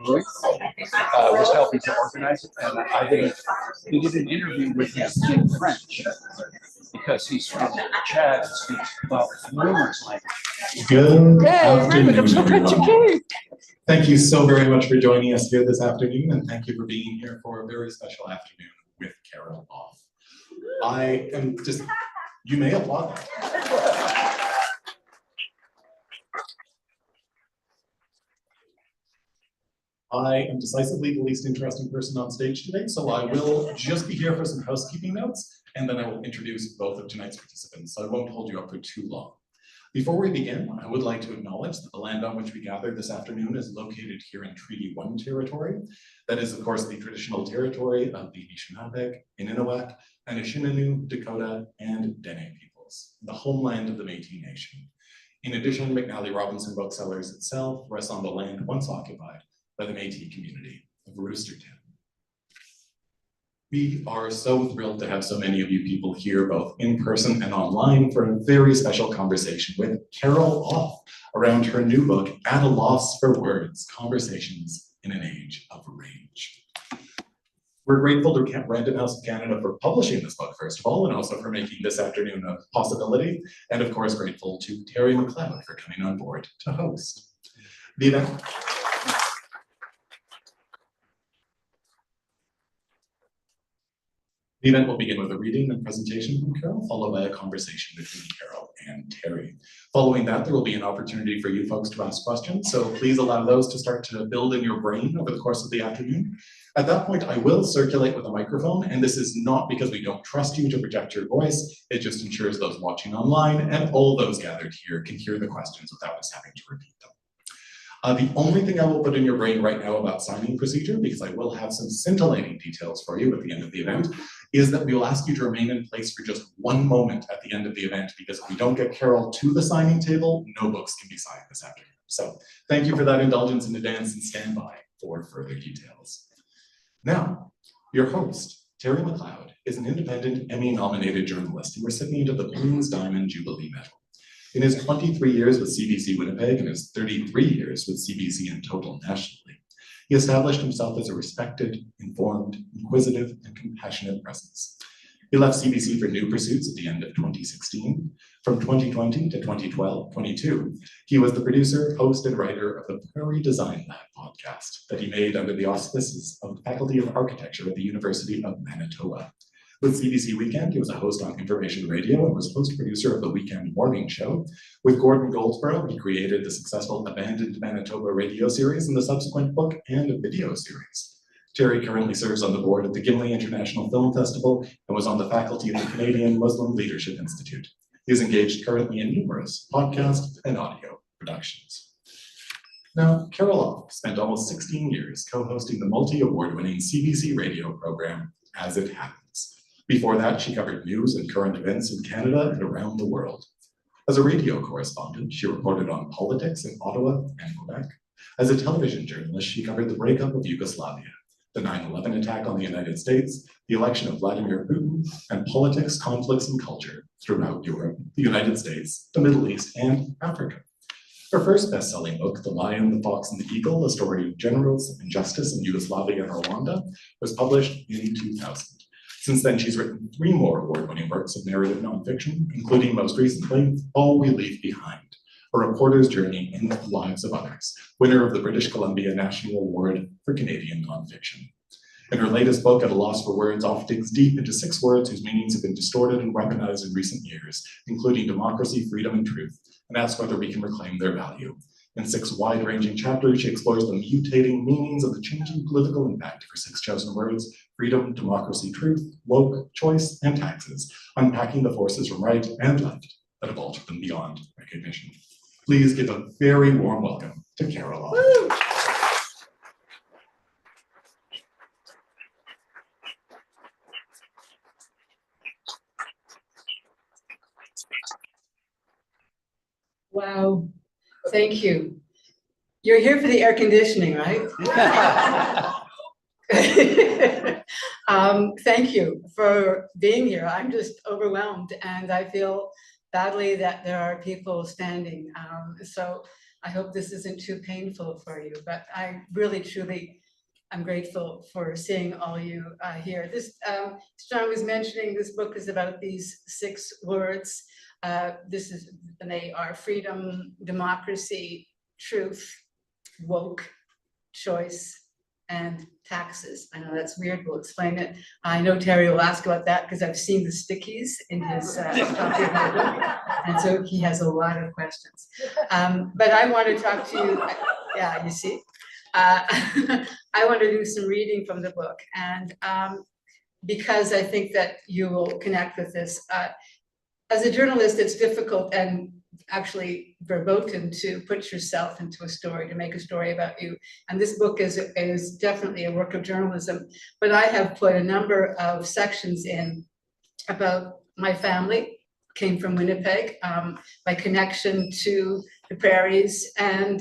Ruiz was helping to organize it, and he did an interview with him in French because he's from Chad and speaks numerous languages. Good afternoon, everyone. Thank you so very much for joining us here this afternoon, and thank you for being here for a very special afternoon with Carol Off. I am just, you may applaud that. I am decisively the least interesting person on stage today, so I will just be here for some housekeeping notes, and then I will introduce both of tonight's participants, so I won't hold you up for too long. Before we begin, I would like to acknowledge that the land on which we gathered this afternoon is located here in Treaty 1 territory. That is, of course, the traditional territory of the Anishinaabe, Innuit, Anishinaabe, Dakota, and Dene peoples, the homeland of the Métis Nation. In addition, McNally Robinson Booksellers itself rests on the land once occupied by the Métis community of Roostertown. We are so thrilled to have so many of you people here, both in person and online, for a very special conversation with Carol Off around her new book, At a Loss for Words, Conversations in an Age of Rage. We're grateful to Random House of Canada for publishing this book, first of all, and also for making this afternoon a possibility, and of course grateful to Terry MacLeod for coming on board to host the event. The event will begin with a reading and presentation from Carol, followed by a conversation between Carol and Terry. Following that, there will be an opportunity for you folks to ask questions, so please allow those to start to build in your brain over the course of the afternoon. At that point, I will circulate with a microphone, and this is not because we don't trust you to project your voice, it just ensures those watching online and all those gathered here can hear the questions without us having to repeat them. The only thing I will put in your brain right now about signing procedure, because I will have some scintillating details for you at the end of the event, is that we will ask you to remain in place for just one moment at the end of the event, because if we don't get Carol to the signing table, no books can be signed this afternoon. So thank you for that indulgence in advance, and stand by for further details. Now, your host, Terry MacLeod, is an independent Emmy-nominated journalist and recipient of the Queen's Diamond Jubilee Medal. In his 23 years with CBC Winnipeg and his 33 years with CBC in total nationally, he established himself as a respected, informed, inquisitive, and compassionate presence. He left CBC for new pursuits at the end of 2016. From 2020 to 2022, he was the producer, host, and writer of the Prairie Design Lab podcast that he made under the auspices of the Faculty of Architecture at the University of Manitoba. With CBC Weekend, he was a host on Information Radio and was host-producer of the Weekend Morning Show. With Gordon Goldsborough, he created the successful Abandoned Manitoba radio series and the subsequent book and video series. Terry currently serves on the board of the Gimli International Film Festival and was on the faculty of the Canadian Muslim Leadership Institute. He is engaged currently in numerous podcast and audio productions. Now, Carol Off spent almost 16 years co-hosting the multi-award-winning CBC radio program, As It Happens. Before that, she covered news and current events in Canada and around the world. As a radio correspondent, she reported on politics in Ottawa and Quebec. As a television journalist, she covered the breakup of Yugoslavia, the 9/11 attack on the United States, the election of Vladimir Putin, and politics, conflicts, and culture throughout Europe, the United States, the Middle East, and Africa. Her first best-selling book, The Lion, the Fox, and the Eagle, a story of generals, injustice in Yugoslavia and Rwanda, was published in 2000. Since then, she's written 3 more award-winning works of narrative nonfiction, including most recently, All We Leave Behind, a reporter's journey in the lives of others, winner of the British Columbia National Award for Canadian Nonfiction. In her latest book, At a Loss for Words, Off digs deep into 6 words whose meanings have been distorted and weaponized in recent years, including democracy, freedom, and truth, and asks whether we can reclaim their value. In 6 wide-ranging chapters, she explores the mutating meanings of the changing political impact of her 6 chosen words: freedom, democracy, truth, woke, choice, and taxes, unpacking the forces from right and left that have altered them beyond recognition. Please give a very warm welcome to Carol Off. Wow, thank you. You're here for the air conditioning, right? Thank you for being here. I'm just overwhelmed, and I feel badly that there are people standing. So I hope this isn't too painful for you, but I really, truly, I'm grateful for seeing all you here. This, John was mentioning, this book is about these 6 words. And they are freedom, democracy, truth, woke, choice, and taxes. I know that's weird, we'll explain it. I know Terry will ask about that because I've seen the stickies in his copy of my book, and so he has a lot of questions. But I want to talk to you, yeah, you see. I want to do some reading from the book, and because I think that you will connect with this. As a journalist, it's difficult and actually verboten to put yourself into a story, to make a story about you. And this book is definitely a work of journalism, but I have put a number of sections in about my family, came from Winnipeg, my connection to the prairies, and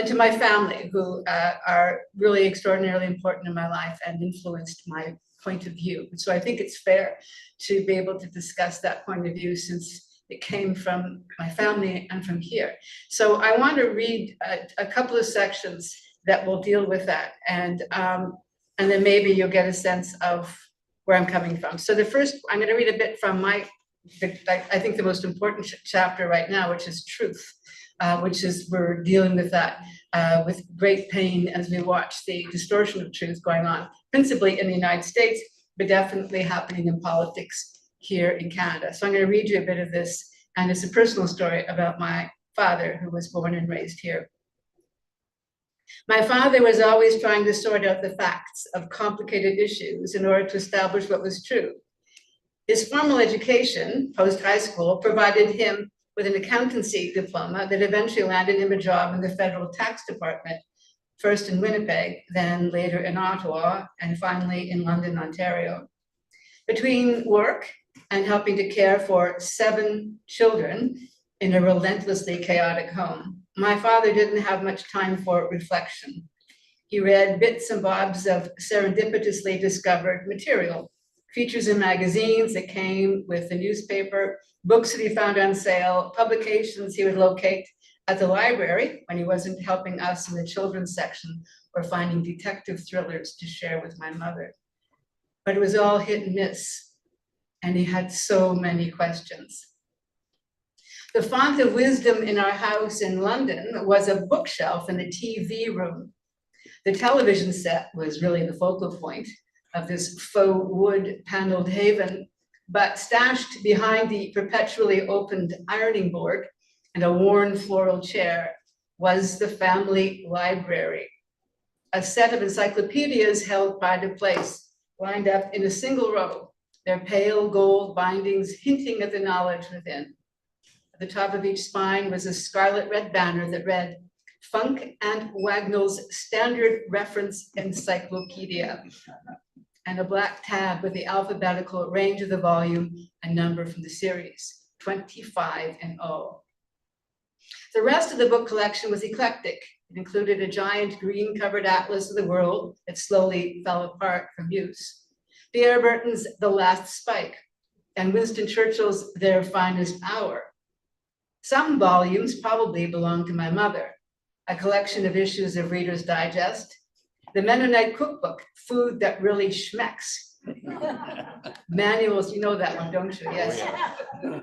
to my family, who are really extraordinarily important in my life and influenced my point of view. So I think it's fair to be able to discuss that point of view, since it came from my family and from here. So I want to read a couple of sections that will deal with that, and then maybe you'll get a sense of where I'm coming from. So the first, I'm going to read a bit from I think the most important chapter right now, which is truth, which is, we're dealing with that with great pain as we watch the distortion of truth going on, principally in the United States, but definitely happening in politics here in Canada. So I'm going to read you a bit of this, and it's a personal story about my father, who was born and raised here. My father was always trying to sort out the facts of complicated issues in order to establish what was true. His formal education, post-high school, provided him with an accountancy diploma that eventually landed him a job in the federal tax department, first in Winnipeg, then later in Ottawa, and finally in London, Ontario. Between work and helping to care for 7 children in a relentlessly chaotic home, my father didn't have much time for reflection. He read bits and bobs of serendipitously discovered material, features in magazines that came with the newspaper, books that he found on sale, publications he would locate at the library when he wasn't helping us in the children's section, or finding detective thrillers to share with my mother. But it was all hit and miss, and he had so many questions. The font of wisdom in our house in London was a bookshelf in the TV room. The television set was really the focal point of this faux wood paneled haven, but stashed behind the perpetually opened ironing board and a worn floral chair was the family library, a set of encyclopedias held pride of place, lined up in a single row, their pale gold bindings hinting at the knowledge within. At the top of each spine was a scarlet red banner that read, Funk and Wagnall's Standard Reference Encyclopedia, and a black tab with the alphabetical range of the volume and number from the series, 25 and 0. The rest of the book collection was eclectic. It included a giant green-covered atlas of the world that slowly fell apart from use, Pierre Berton's The Last Spike, and Winston Churchill's Their Finest Hour. Some volumes probably belonged to my mother, a collection of issues of Reader's Digest, the Mennonite Cookbook, Food That Really Schmecks. Manuals, you know that one, don't you? Yes.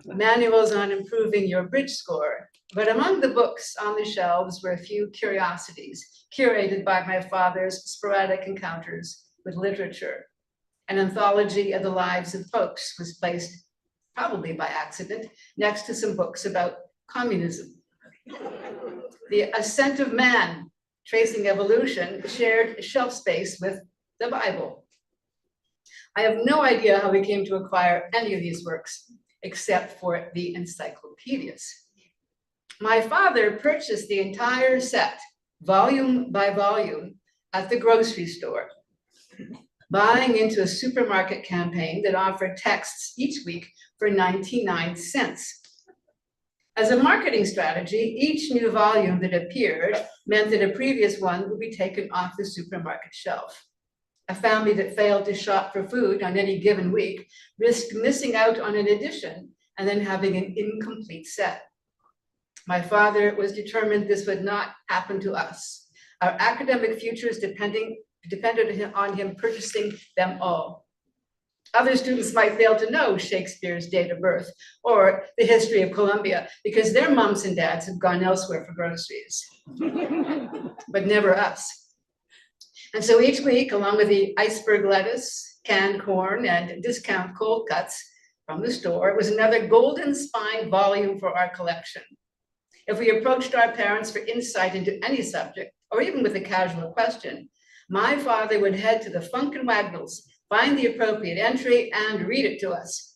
Manuals on improving your bridge score. But among the books on the shelves were a few curiosities curated by my father's sporadic encounters with literature. An anthology of the lives of folks was placed, probably by accident, next to some books about communism. The Ascent of Man, Tracing Evolution, shared shelf space with the Bible. I have no idea how we came to acquire any of these works, except for the encyclopedias. My father purchased the entire set, volume by volume, at the grocery store, buying into a supermarket campaign that offered texts each week for 99 cents. As a marketing strategy, each new volume that appeared meant that a previous one would be taken off the supermarket shelf. A family that failed to shop for food on any given week risked missing out on an edition and then having an incomplete set. My father was determined this would not happen to us. Our academic futures depended on him purchasing them all. Other students might fail to know Shakespeare's date of birth or the history of Colombia because their moms and dads have gone elsewhere for groceries, but never us. And so each week, along with the iceberg lettuce, canned corn, and discount cold cuts from the store, it was another golden spine volume for our collection. If we approached our parents for insight into any subject, or even with a casual question, my father would head to the Funk and Wagnalls, find the appropriate entry, and read it to us,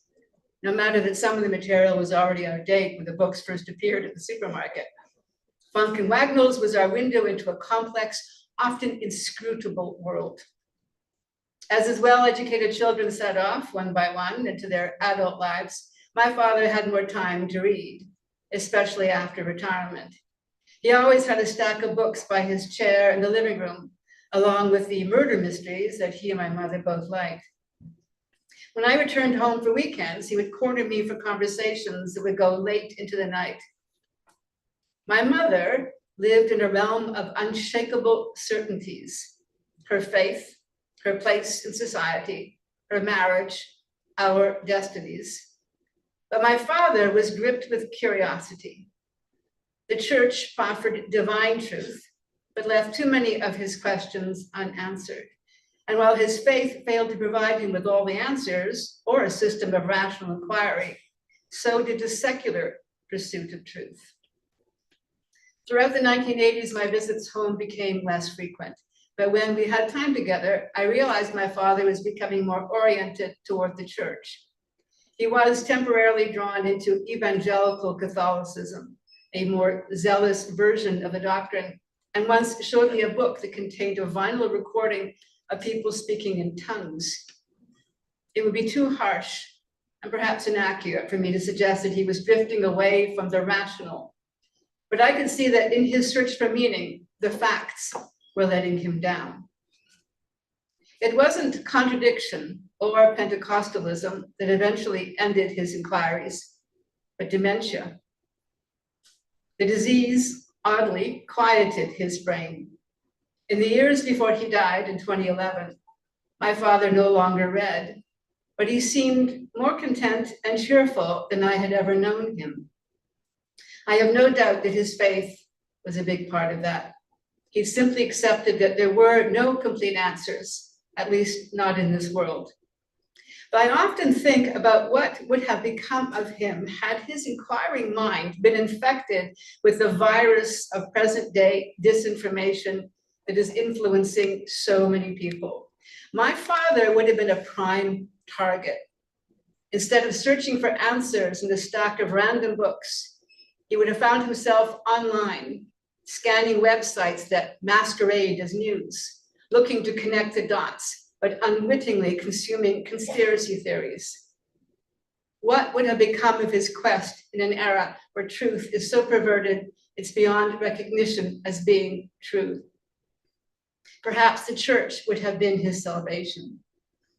no matter that some of the material was already out of date when the books first appeared at the supermarket. Funk and Wagnalls was our window into a complex, often inscrutable world. As his well-educated children set off one by one into their adult lives, my father had more time to read, especially after retirement. He always had a stack of books by his chair in the living room, along with the murder mysteries that he and my mother both liked. When I returned home for weekends, he would corner me for conversations that would go late into the night. My mother lived in a realm of unshakable certainties: her faith, her place in society, her marriage, our destinies. But my father was gripped with curiosity. The church offered divine truth, but left too many of his questions unanswered. And while his faith failed to provide him with all the answers or a system of rational inquiry, so did the secular pursuit of truth. Throughout the 1980s, my visits home became less frequent. But when we had time together, I realized my father was becoming more oriented toward the church. He was temporarily drawn into evangelical Catholicism, a more zealous version of the doctrine, and once showed me a book that contained a vinyl recording of people speaking in tongues. It would be too harsh and perhaps inaccurate for me to suggest that he was drifting away from the rational. But I could see that in his search for meaning, the facts were letting him down. It wasn't contradiction or Pentecostalism that eventually ended his inquiries, but dementia. The disease, oddly, quieted his brain. In the years before he died in 2011, my father no longer read, but he seemed more content and cheerful than I had ever known him. I have no doubt that his faith was a big part of that. He simply accepted that there were no complete answers, at least not in this world. But I often think about what would have become of him had his inquiring mind been infected with the virus of present-day disinformation that is influencing so many people. My father would have been a prime target. Instead of searching for answers in a stack of random books, he would have found himself online, scanning websites that masquerade as news, looking to connect the dots, but unwittingly consuming conspiracy theories. What would have become of his quest in an era where truth is so perverted, it's beyond recognition as being truth? Perhaps the church would have been his salvation.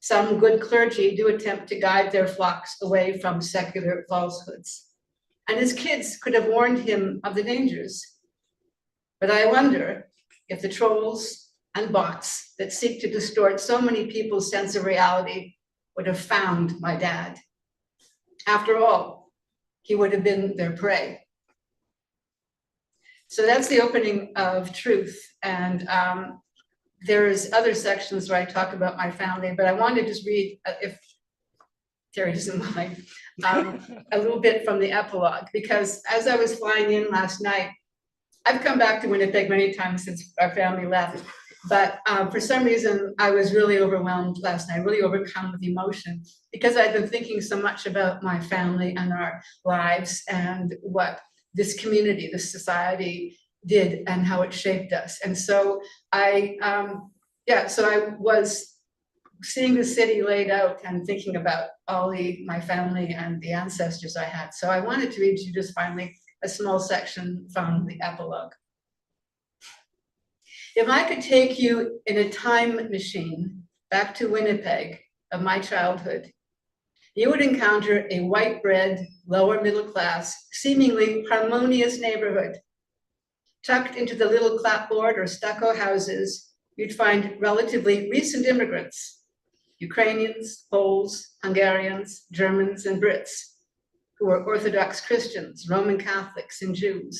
Some good clergy do attempt to guide their flocks away from secular falsehoods. And his kids could have warned him of the dangers. But I wonder if the trolls and bots that seek to distort so many people's sense of reality would have found my dad. After all, he would have been their prey. So that's the opening of Truth. And there's other sections where I talk about my family, but I want to just read, if Terry doesn't mind, a little bit from the epilogue, because as I was flying in last night, I've come back to Winnipeg many times since our family left, but for some reason, I was really overwhelmed last night, really overcome with emotion, because I've been thinking so much about my family and our lives and what this community, this society did and how it shaped us. And so I was seeing the city laid out and thinking about all my family and the ancestors I had. So I wanted to read you just finally a small section from the epilogue. If I could take you in a time machine back to Winnipeg of my childhood, you would encounter a white bread, lower middle class, seemingly harmonious neighborhood. Tucked into the little clapboard or stucco houses, you'd find relatively recent immigrants, Ukrainians, Poles, Hungarians, Germans, and Brits, who were Orthodox Christians, Roman Catholics, and Jews.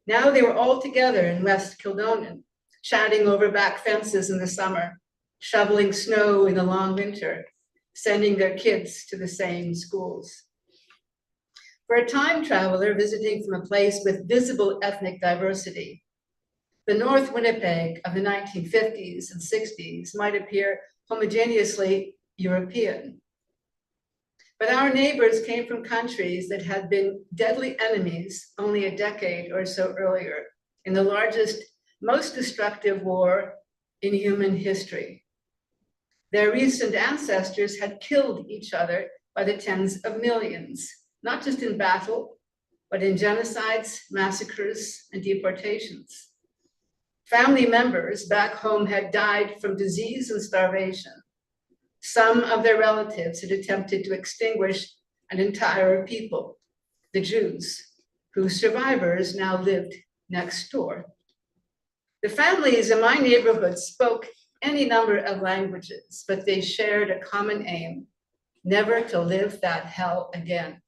Now they were all together in West Kildonan, chatting over back fences in the summer, shoveling snow in the long winter, sending their kids to the same schools. For a time traveler visiting from a place with visible ethnic diversity, the North Winnipeg of the 1950s and 60s might appear homogeneously European. But our neighbors came from countries that had been deadly enemies only a decade or so earlier in the largest, most destructive war in human history. Their recent ancestors had killed each other by the tens of millions, not just in battle, but in genocides, massacres, and deportations. Family members back home had died from disease and starvation. Some of their relatives had attempted to extinguish an entire people, the Jews, whose survivors now lived next door. The families in my neighborhood spoke any number of languages, but they shared a common aim: never to live that hell again.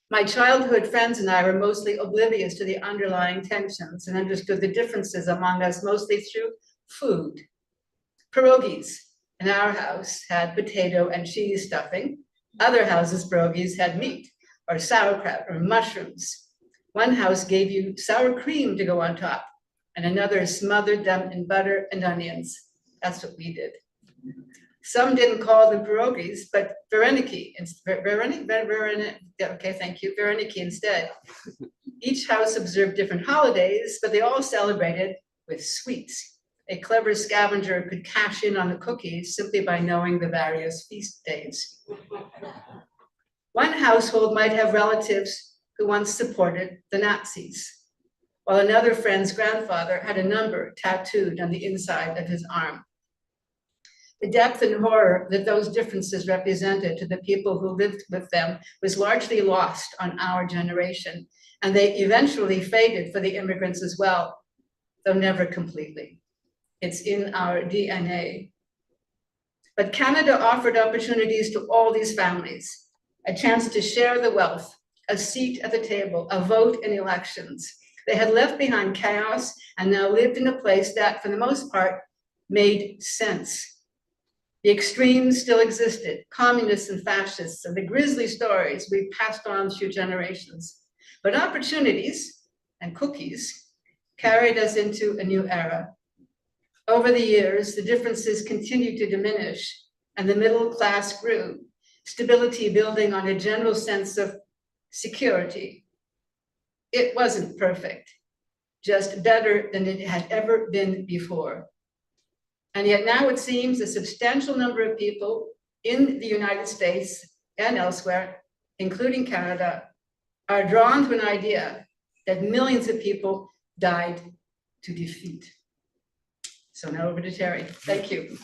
My childhood friends and I were mostly oblivious to the underlying tensions and understood the differences among us mostly through food. Pierogies in our house had potato and cheese stuffing. Other houses' pierogies had meat or sauerkraut or mushrooms. One house gave you sour cream to go on top, and another smothered them in butter and onions. That's what we did. Some didn't call them pierogies, but Vereniki, okay, thank you, Vereniki instead. Each house observed different holidays, but they all celebrated with sweets. A clever scavenger could cash in on the cookies simply by knowing the various feast days. One household might have relatives who once supported the Nazis, while another friend's grandfather had a number tattooed on the inside of his arm. The depth and horror that those differences represented to the people who lived with them was largely lost on our generation, and they eventually faded for the immigrants as well, though never completely. It's in our DNA. But Canada offered opportunities to all these families, a chance to share the wealth, a seat at the table, a vote in elections. They had left behind chaos and now lived in a place that, for the most part, made sense. The extremes still existed, communists and fascists, and the grisly stories we passed on through generations. But opportunities and cookies carried us into a new era. Over the years, the differences continued to diminish, and the middle class grew, stability building on a general sense of security. It wasn't perfect, just better than it had ever been before. And yet now it seems a substantial number of people in the United States and elsewhere, including Canada, are drawn to an idea that millions of people died to defeat. So now over to Terry. Thank you.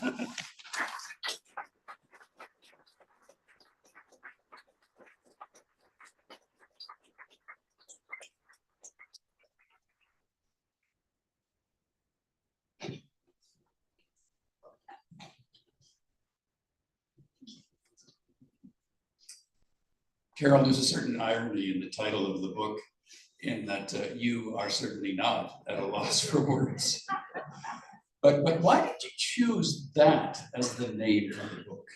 Carol, there's a certain irony in the title of the book, in that you are certainly not at a loss for words. But why did you choose that as the name of the book?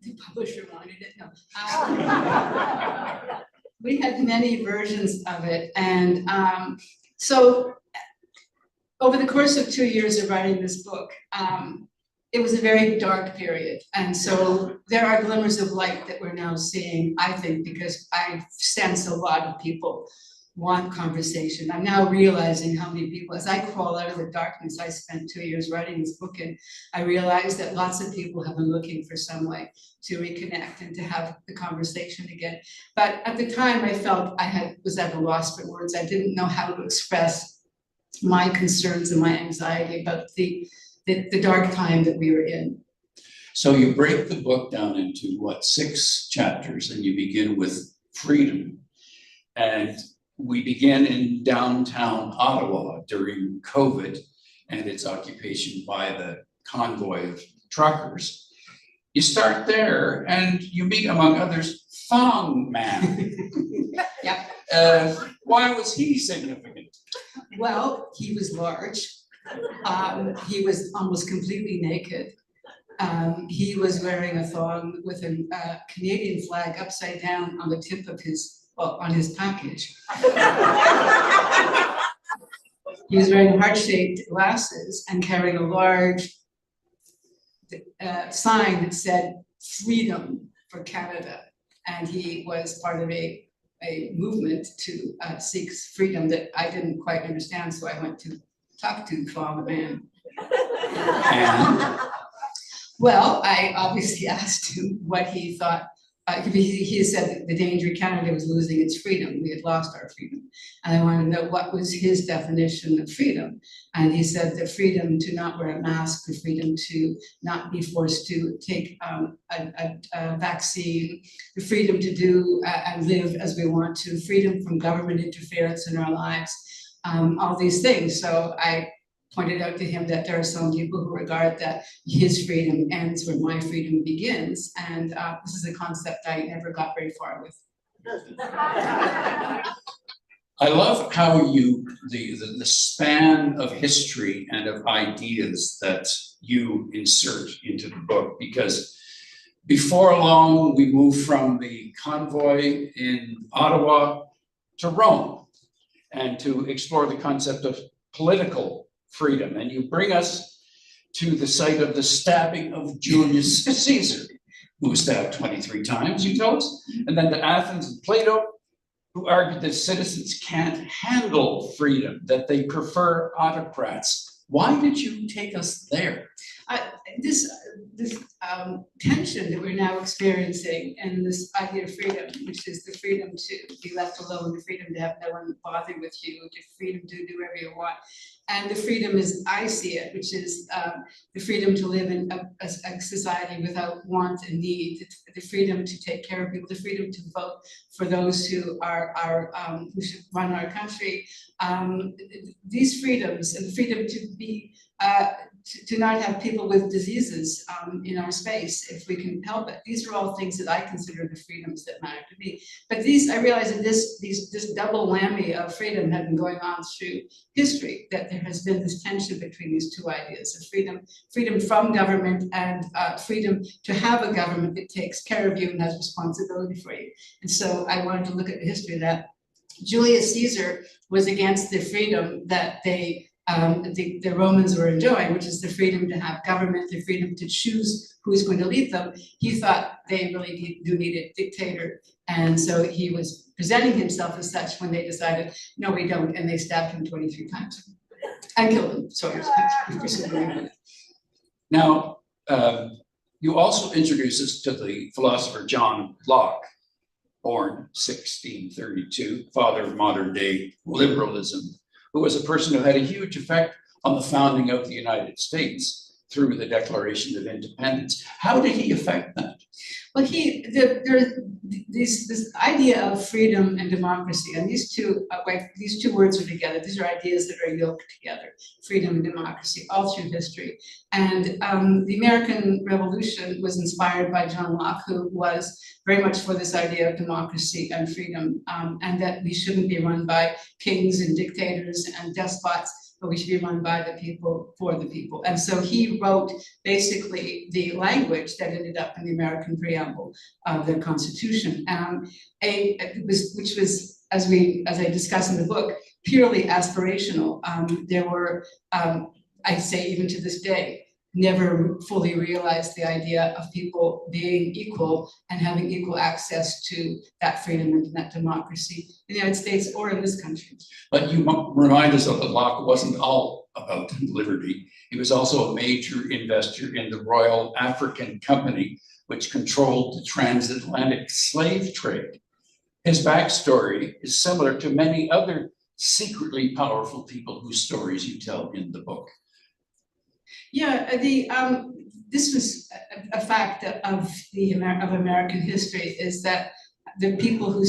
The publisher wanted it. No. We had many versions of it, and so over the course of 2 years of writing this book, it was a very dark period. And so there are glimmers of light that we're now seeing, I think, because I sense a lot of people want conversation. I'm now realizing how many people, as I crawl out of the darkness, I spent 2 years writing this book, and I realized that lots of people have been looking for some way to reconnect and to have the conversation again. But at the time, I felt was at a loss for words. I didn't know how to express my concerns and my anxiety about the dark time that we were in. So you break the book down into what, 6 chapters, and you begin with freedom. And we begin in downtown Ottawa during COVID and its occupation by the convoy of truckers. You start there and you meet, among others, Thong Man. Yep. Why was he significant? Well, he was large. He was almost completely naked. He was wearing a thong with a Canadian flag upside down on the tip of his, well, on his package. He was wearing heart-shaped glasses and carrying a large sign that said "Freedom for Canada," and he was part of a movement to seek freedom that I didn't quite understand, so I went to talk to Thong Man. And Well, I obviously asked him what he thought. He said that the danger Canada was losing its freedom. We had lost our freedom. And I wanted to know what was his definition of freedom. And he said the freedom to not wear a mask, the freedom to not be forced to take a vaccine, the freedom to do and live as we want to, freedom from government interference in our lives, all these things. So I pointed out to him that there are some people who regard that his freedom ends where my freedom begins. And this is a concept I never got very far with. I love how the span of history and of ideas that you insert into the book, because before long we move from the convoy in Ottawa to Rome and to explore the concept of political freedom. And you bring us to the site of the stabbing of Julius Caesar, who was stabbed 23 times, you tell us, and then to Athens and Plato, who argued that citizens can't handle freedom, that they prefer autocrats. Why did you take us there? This tension that we're now experiencing and this idea of freedom, which is the freedom to be left alone, the freedom to have no one bother with you, the freedom to do whatever you want. And the freedom as I see it, which is the freedom to live in a society without want and need, the freedom to take care of people, the freedom to vote for those who are who should run our country. These freedoms and the freedom to be to not have people with diseases in our space, if we can help it. These are all things that I consider the freedoms that matter to me. But I realize that this double whammy of freedom had been going on through history, that there has been this tension between these two ideas of freedom from government and freedom to have a government that takes care of you and has responsibility for you. And so I wanted to look at the history of that. Julius Caesar was against the freedom that the Romans were enjoying, which is the freedom to have government, the freedom to choose who's going to lead them. He thought they really do need a dictator. And so he was presenting himself as such when they decided, no, we don't. And they stabbed him 23 times and killed him. Sorry. Now, you also introduce us to the philosopher John Locke, born 1632, father of modern day liberalism, who was a person who had a huge effect on the founding of the United States through the Declaration of Independence. How did he affect that? Well, this idea of freedom and democracy, and these two words are together. These are ideas that are yoked together, freedom and democracy, all through history. And the American Revolution was inspired by John Locke, who was very much for this idea of democracy and freedom, and that we shouldn't be run by kings and dictators and despots, but we should be run by the people, for the people. And so he wrote basically the language that ended up in the American preamble of the Constitution, which was, as I discuss in the book, purely aspirational. There were, I'd say even to this day, never fully realized the idea of people being equal and having equal access to that freedom and that democracy in the United States or in this country. But you remind us that Locke wasn't all about liberty. He was also a major investor in the Royal African Company, which controlled the transatlantic slave trade. His backstory is similar to many other secretly powerful people whose stories you tell in the book. Yeah, this was a fact of American history, is that the people who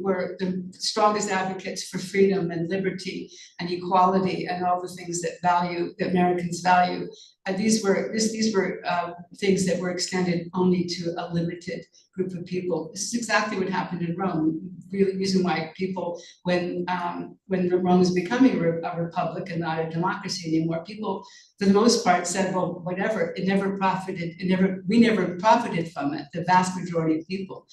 were the strongest advocates for freedom and liberty and equality and all the things that Americans value, these were things that were extended only to a limited group of people. This is exactly what happened in Rome. Really, reason why people, when Rome was becoming a republic and not a democracy anymore, people for the most part said, well, whatever. We never profited from it. The vast majority of people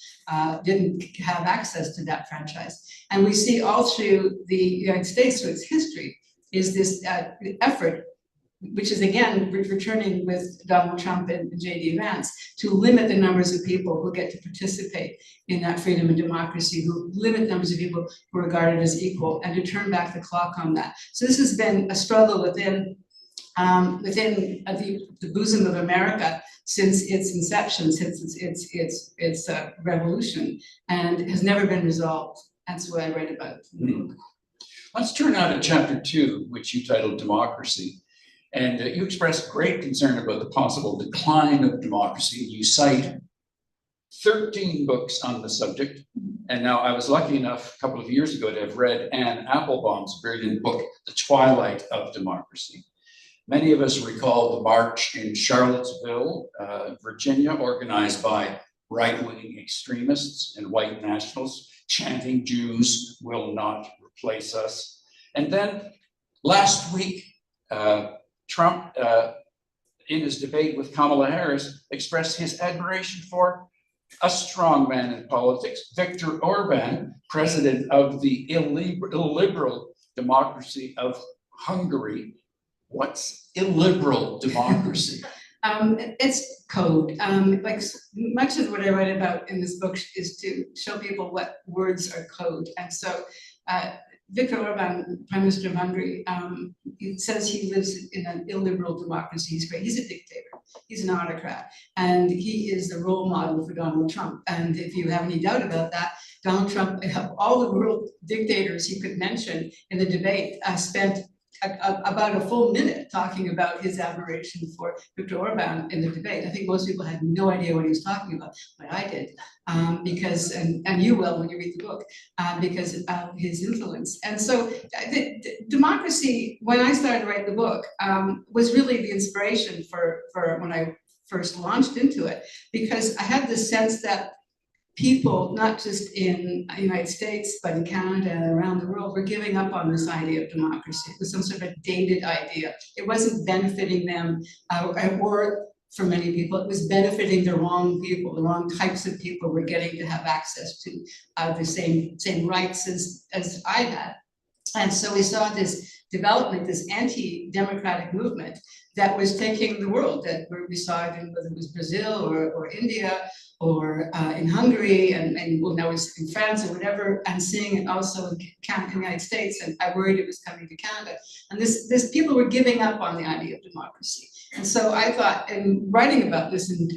didn't have access to that franchise. And we see all through the United States, through its history, is this effort, which is again returning with Donald Trump and J.D. Vance, to limit the numbers of people who get to participate in that freedom and democracy, who limit numbers of people who are regarded as equal, and to turn back the clock on that. So this has been a struggle within the bosom of America since its inception, since its revolution, and has never been resolved. That's what I read about in the book. Let's turn now to chapter 2, which you titled Democracy. And you expressed great concern about the possible decline of democracy. You cite 13 books on the subject. And now I was lucky enough a couple of years ago to have read Anne Applebaum's brilliant book, The Twilight of Democracy. Many of us recall the march in Charlottesville, Virginia, organized by right-wing extremists and white nationalists chanting, "Jews will not replace us." And then last week, Trump, in his debate with Kamala Harris, expressed his admiration for a strong man in politics, Viktor Orban, president of the illiberal democracy of Hungary. What's illiberal democracy? It's code. Like much of what I write about in this book is to show people what words are code. And so Viktor Orban, Prime Minister of Hungary, he says he lives in an illiberal democracy. He's great. He's a dictator. He's an autocrat. And he is the role model for Donald Trump. And if you have any doubt about that, Donald Trump, of all the world dictators he could mention in the debate, spent about a full minute talking about his admiration for Viktor Orban in the debate. I think most people had no idea what he was talking about, but I did, because, and you will when you read the book, because of his influence. And so democracy, when I started to write the book, was really the inspiration for when I first launched into it, because I had this sense that people, not just in the United States, but in Canada and around the world, were giving up on this idea of democracy. It was some sort of a dated idea. It wasn't benefiting them, or for many people, it was benefiting the wrong people. The wrong types of people were getting to have access to the same rights as I had. And so we saw this development, this anti-democratic movement that was taking the world, that we saw it in whether it was Brazil or India, or in Hungary, and well, now it's in France or whatever, and seeing it also in the United States, and I worried it was coming to Canada. And this people were giving up on the idea of democracy. And so I thought, in writing about this and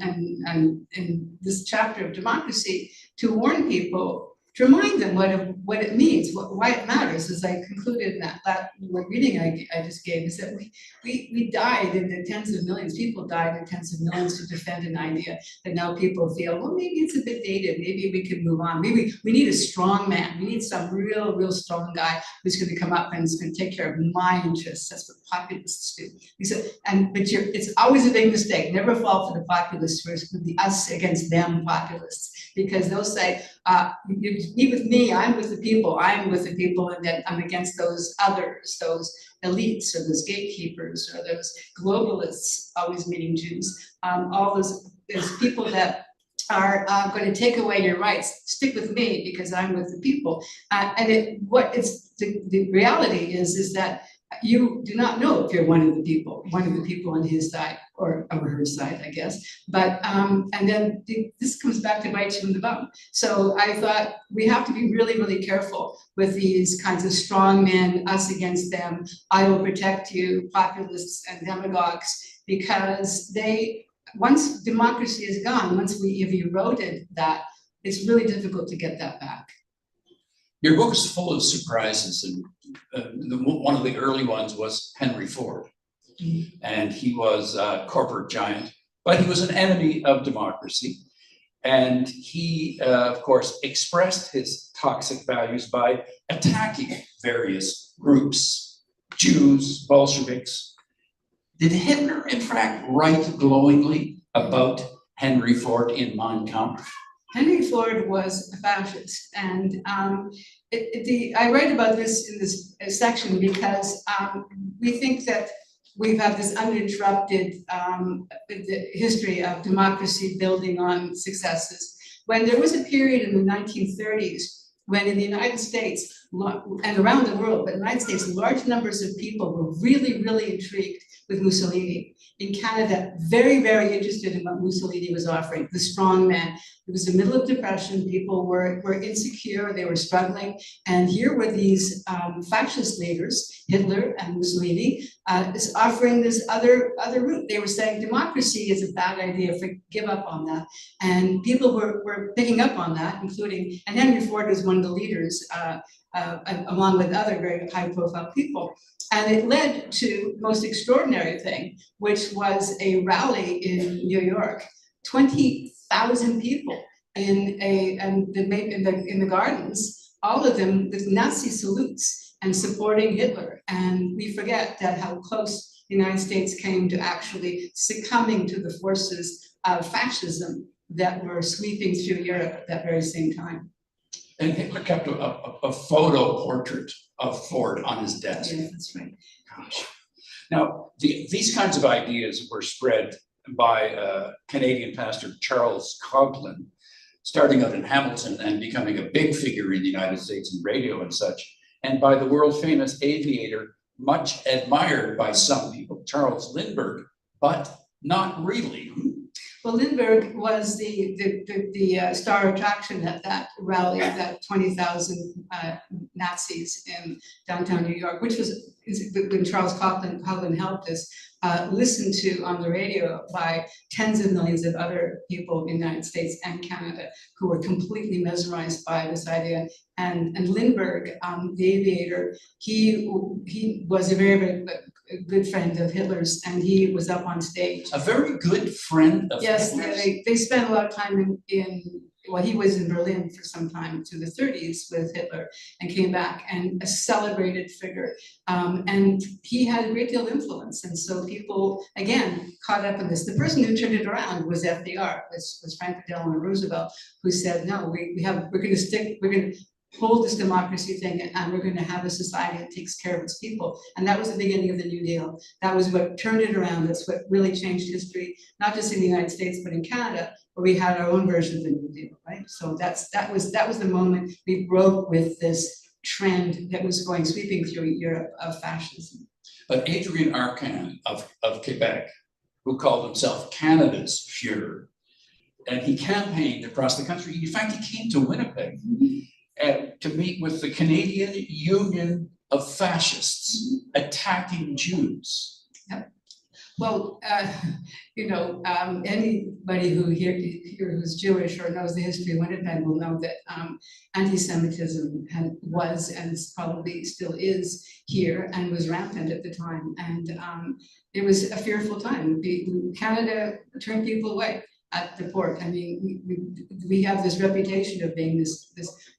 in this chapter of democracy, to warn people, to remind them what it means, why it matters, as I concluded in that reading I just gave, is that we died in the tens of millions, people died in tens of millions to defend an idea that now people feel, well, maybe it's a bit dated, maybe we can move on, maybe we need a strong man, we need some real strong guy who's going to come up and is going to take care of my interests. That's what populists do. He said, it's always a big mistake, never fall for the populists first, it would be us against them populists, because they'll say, you meet with me, I'm with the people, and then I'm against those others, those elites, or those gatekeepers, or those globalists, always meeting Jews, all those people that are going to take away your rights. Stick with me because I'm with the people. The reality is that you do not know if you're one of the people on his side or her side, I guess. But and then this comes back to bite you in the bum. So I thought we have to be really careful with these kinds of strong men, us against them, I will protect you, populists and demagogues, because once democracy is gone, once we have eroded that, it's really difficult to get that back. Your book is full of surprises, and one of the early ones was Henry Ford. And he was a corporate giant But he was an enemy of democracy. And he, of course, expressed his toxic values by attacking various groups, Jews, Bolsheviks. Did Hitler, in fact, write glowingly about Henry Ford in Mein Kampf? Henry Ford was a fascist, and I write about this in this section because we think that we've had this uninterrupted history of democracy building on successes. When there was a period in the 1930s when in the United States and around the world, but in the United States, large numbers of people were really, really intrigued with Mussolini. In Canada, very, very interested in what Mussolini was offering, the strong man. It was the middle of depression, people were insecure, they were struggling, and here were these fascist leaders, Hitler and Mussolini, is offering this other route. They were saying democracy is a bad idea, give up on that. And people were picking up on that, including, and Henry Ford was one of the leaders, along with other very high-profile people. And it led to the most extraordinary thing, which was a rally in New York, 20,000 people in the gardens, all of them with Nazi salutes and supporting Hitler. And we forget that how close the United States came to actually succumbing to the forces of fascism that were sweeping through Europe at that very same time. And Hitler kept a photo portrait of Ford on his desk. Yeah, that's right. Gosh. Now, these kinds of ideas were spread by Canadian pastor Charles Coughlin, starting out in Hamilton and becoming a big figure in the United States in radio and such, and by the world famous aviator, much admired by some people, Charles Lindbergh, but not really. Well, Lindbergh was the star attraction at that rally, that 20,000 Nazis in downtown New York, which was when Charles Coughlin helped us, listened to on the radio by tens of millions of other people in the United States and Canada who were completely mesmerized by this idea. And Lindbergh, the aviator, he was a very, very good friend of Hitler's, and he was up on stage. A very good friend of Yes, Hitler's? they spent a lot of time well, he was in Berlin for some time to the 30s with Hitler and came back, and a celebrated figure. And he had a great deal of influence. And so people, again, caught up in this. The person who turned it around was FDR, was Franklin Delano Roosevelt, who said, no, we're going to hold this democracy thing, and we're going to have a society that takes care of its people. And that was the beginning of the New Deal. That was what turned it around. That's what really changed history, not just in the United States, but in Canada, where we had our own version of the New Deal, right? So that was the moment we broke with this trend that was sweeping through Europe of fascism. But Adrian Arcan of Quebec, who called himself Canada's Führer, and he campaigned across the country. In fact, he came to Winnipeg to meet with the Canadian Union of Fascists attacking Jews. Yep. Well, anybody who here who's Jewish or knows the history of Winnipeg will know that anti-Semitism was and probably still is here and was rampant at the time. And it was a fearful time. Canada turned people away at the port. I mean, we have this reputation of being this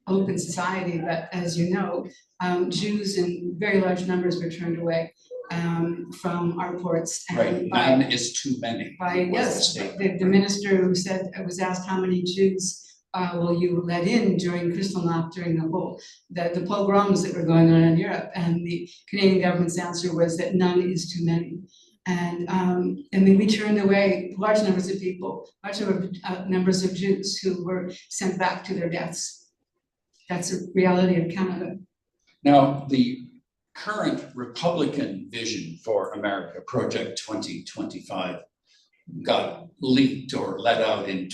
open society, but as you know, Jews in very large numbers were turned away from our ports. And none is too many. The minister who said, was asked how many Jews will you let in during Kristallnacht, during the pogroms that were going on in Europe, and the Canadian government's answer was that none is too many. And then we turned away large numbers of people, large numbers of Jews who were sent back to their deaths. That's a reality of Canada. Now, the current Republican vision for America, Project 2025, got leaked or let out in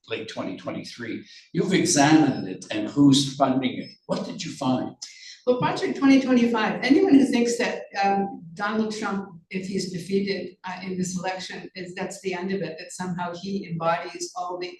late 2023. You've examined it and who's funding it. What did you find? Well, Project 2025, anyone who thinks that Donald Trump, if he's defeated in this election, that's the end of it, that somehow he embodies all the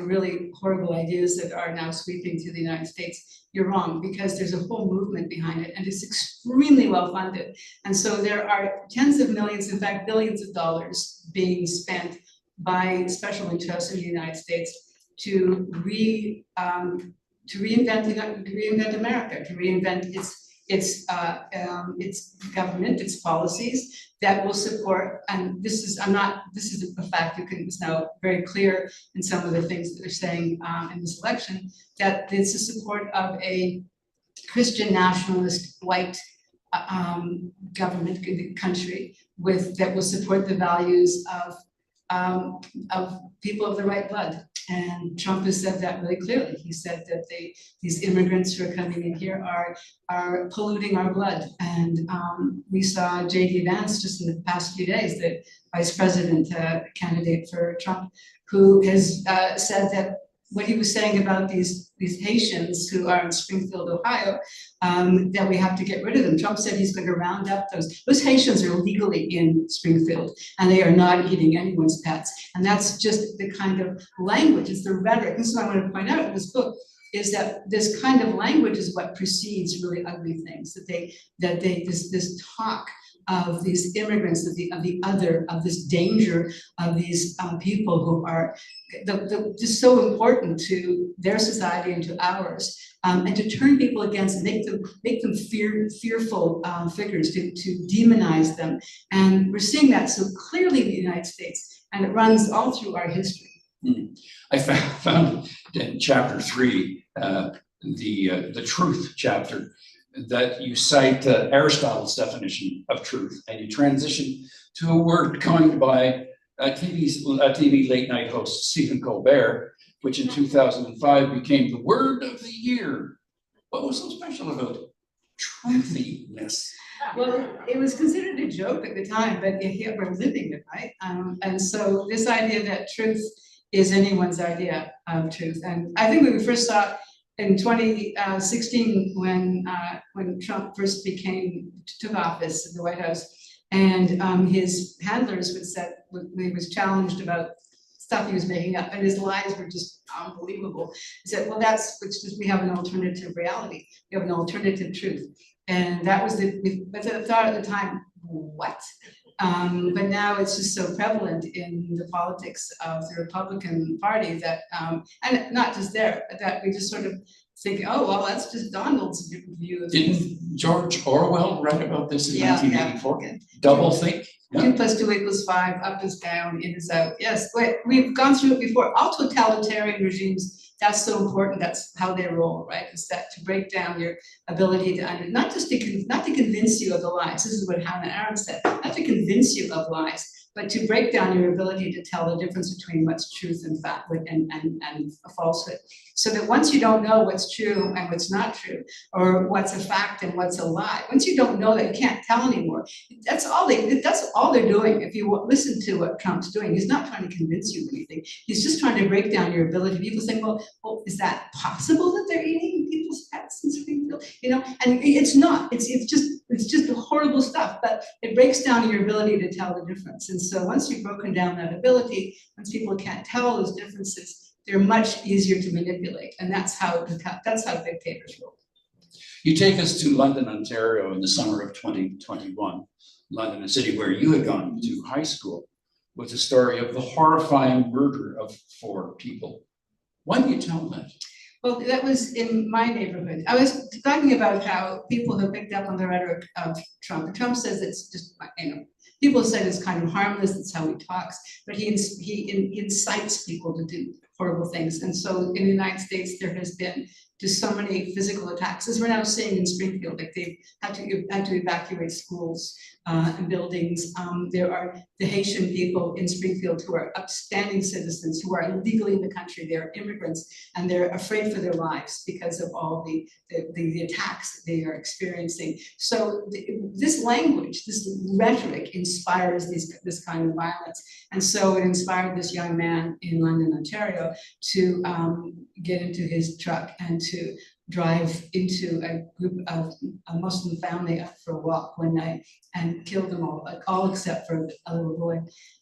really horrible ideas that are now sweeping through the United States, you're wrong, because there's a whole movement behind it, and it's extremely well funded. And so there are tens of millions, in fact, billions of dollars being spent by special interests in the United States to reinvent America, to reinvent its government, its policies that will support. And this is a fact it's now very clear in some of the things that they're saying in this election, that it's a support of a Christian nationalist white government, country that will support the values of people of the right blood. And Trump has said that really clearly. He said that these immigrants who are coming in here are polluting our blood. And we saw J.D. Vance just in the past few days, the vice president candidate for Trump, who has said that what he was saying about these Haitians who are in Springfield, Ohio, that we have to get rid of them. Trump said he's going to round up those Haitians are legally in Springfield, and they are not eating anyone's pets. And that's just the kind of language, it's the rhetoric. This is what I want to point out in this book, is that this kind of language is what precedes really ugly things, this talk of these immigrants, of the other, of this danger of these people who are just so important to their society and to ours, and to turn people against, make them fearful figures, to demonize them. And we're seeing that so clearly in the United States, and it runs all through our history. I found in chapter 3, the truth chapter, that you cite Aristotle's definition of truth, and you transition to a word coined by TV late night host Stephen Colbert, which in 2005 became the word of the year. What was so special about truthiness? Well, it was considered a joke at the time, but we're living it, right? And so this idea that truth is anyone's idea of truth. And I think when we first saw it in 2016, when Trump first took office in the White House, and his handlers would said, when he was challenged about stuff he was making up, and his lies were just unbelievable. He said, well, we have an alternative reality. We have an alternative truth. And that was the thought at the time, what? But now it's just so prevalent in the politics of the Republican Party that, and not just there, that we just sort of think, oh, well, that's just Donald's view of things. Didn't George Orwell write about this in 1984? Yeah. Double think? 2 + 2 = 5, up is down, in is out. Yes, we've gone through it before. All totalitarian regimes, that's so important. That's how they roll, right? It's that to break down your ability to not to convince you of the lies. This is what Hannah Arendt said. Not to convince you of lies, but to break down your ability to tell the difference between what's truth and fact and a falsehood. So that once you don't know what's true and what's not true, or what's a fact and what's a lie, once you don't know that, you can't tell anymore. That's all they're doing. If you listen to what Trump's doing, he's not trying to convince you of anything. He's just trying to break down your ability. People say, well, is that possible that they're eating people's pets in Springfield? And it's not. It's just horrible stuff. But it breaks down your ability to tell the difference. And so once you've broken down that ability, once people can't tell those differences, they're much easier to manipulate. And that's how dictators roll. You take us to London, Ontario in the summer of 2021. London, a city where you had gone to high school, with the story of the horrifying murder of 4 people. Why do you tell that? Well, that was in my neighborhood. I was talking about how people have picked up on the rhetoric of Trump. And Trump says it's just, people say it's kind of harmless, that's how he talks, but he incites people to do horrible things. And so in the United States, there has been just so many physical attacks, as we're now seeing in Springfield, like they've had to evacuate schools and buildings. There are the Haitian people in Springfield who are upstanding citizens who are illegally in the country. They're immigrants, and they're afraid for their lives because of all the attacks that they are experiencing. So this language, this rhetoric inspires this kind of violence. And so it inspired this young man in London, Ontario, to get into his truck and to drive into a group of a Muslim family out for a walk one night and killed them all except for a little boy.